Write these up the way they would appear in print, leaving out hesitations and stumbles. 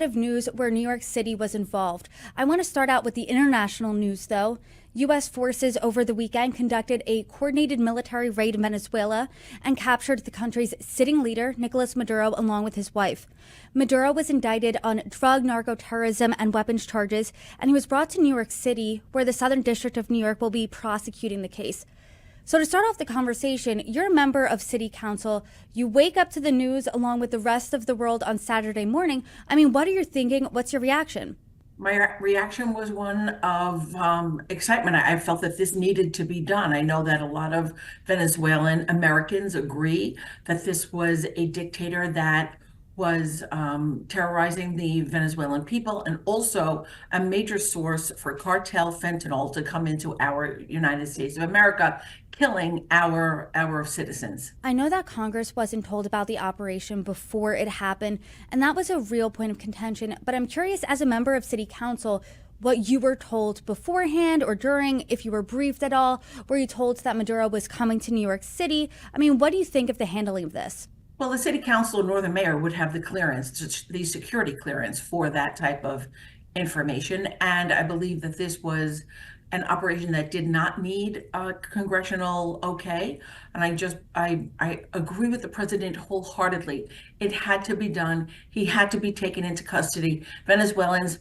Of news where New York City was involved. I want to start out with the international news, though. U.S. forces over the weekend conducted a coordinated military raid in Venezuela and captured the country's sitting leader, Nicolás Maduro, along with his wife. Maduro was indicted on drug, narco-terrorism, and weapons charges, and he was brought to New York City, where the Southern District of New York will be prosecuting the case. So to start off the conversation, you're a member of City Council. You wake up to the news along with the rest of the world on Saturday morning. I mean, what are you thinking? What's your reaction? My reaction was one of excitement. I felt that this needed to be done. I know that a lot of Venezuelan Americans agree that this was a dictator that was terrorizing the Venezuelan people and also a major source for cartel fentanyl to come into our United States of America, killing our citizens. I know that Congress wasn't told about the operation before it happened, and that was a real point of contention. But I'm curious, as a member of City Council, what you were told beforehand or during, if you were briefed at all. Were you told that Maduro was coming to New York City? I mean, what do you think of the handling of this? Well, the city council nor the mayor would have the clearance, the security clearance for that type of information. And I believe that this was an operation that did not need a congressional okay. And I agree with the president wholeheartedly. It had to be done. He had to be taken into custody. Venezuelans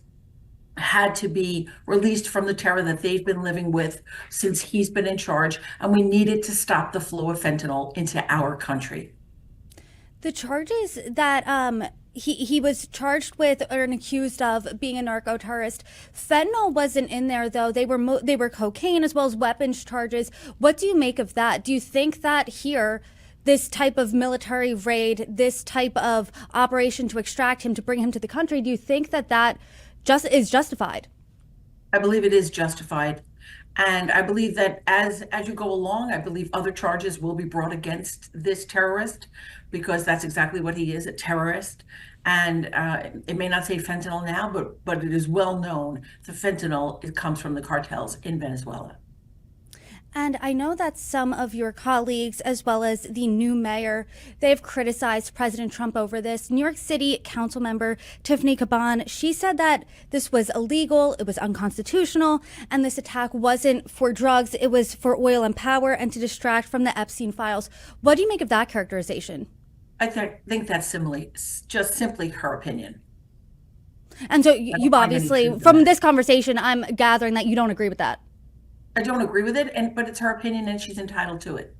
had to be released from the terror that they've been living with since he's been in charge. And we needed to stop the flow of fentanyl into our country. The charges that he was charged with or accused of being a narco terrorist. Fentanyl wasn't in there, though. They were cocaine as well as weapons charges. What do you make of that? Do you think that here, this type of military raid, this type of operation to extract him, to bring him to the country, do you think that that just is justified? I believe it is justified. And I believe that as you go along, I believe other charges will be brought against this terrorist because that's exactly what he is, a terrorist. And it may not say fentanyl now, but it is well known the fentanyl, it comes from the cartels in Venezuela. And I know that some of your colleagues, as well as the new mayor, they've criticized President Trump over this. New York City Councilmember Tiffany Caban, she said that this was illegal, it was unconstitutional, and this attack wasn't for drugs, it was for oil and power and to distract from the Epstein files. What do you make of that characterization? Think that's just simply her opinion. And so I you don't find any obviously, truth in from that. this conversation, I'm gathering that you don't agree with that. I don't agree with it, but it's her opinion and she's entitled to it.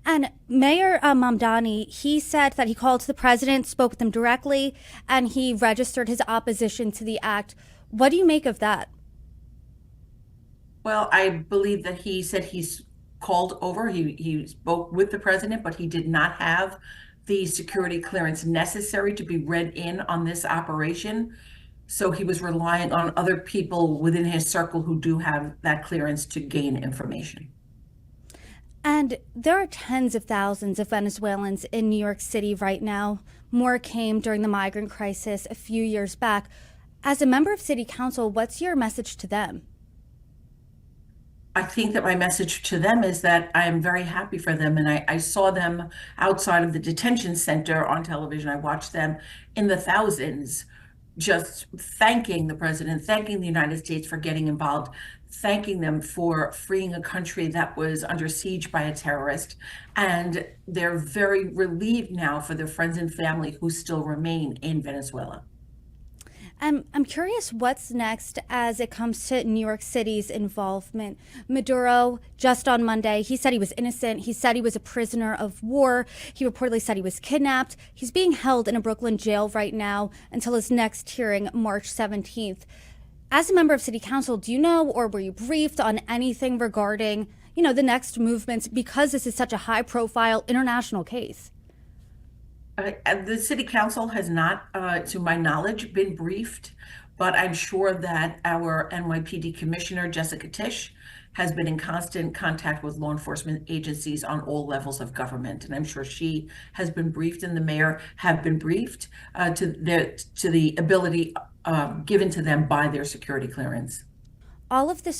And Mayor Mamdani, he said that he called the president, spoke with him directly, and he registered his opposition to the act. What do you make of that? Well, I believe that he said he's called over, he spoke with the president, but he did not have the security clearance necessary to be read in on this operation. So he was relying on other people within his circle who do have that clearance to gain information. And there are tens of thousands of Venezuelans in New York City right now. More came during the migrant crisis a few years back. As a member of City Council, what's your message to them? I think that my message to them is that I am very happy for them. And I saw them outside of the detention center on television. I watched them in the thousands, just thanking the president, thanking the United States for getting involved, thanking them for freeing a country that was under siege by a terrorist. And they're very relieved now for their friends and family who still remain in Venezuela. I'm curious what's next as it comes to New York City's involvement. Maduro, just on Monday, he said he was innocent. He said he was a prisoner of war. He reportedly said he was kidnapped. He's being held in a Brooklyn jail right now until his next hearing, March 17th. As a member of City Council, do you know or were you briefed on anything regarding, the next movements because this is such a high profile international case? The city council has not, to my knowledge, been briefed, but I'm sure that our NYPD commissioner, Jessica Tisch, has been in constant contact with law enforcement agencies on all levels of government. And I'm sure she has been briefed and the mayor have been briefed to the ability given to them by their security clearance. All of this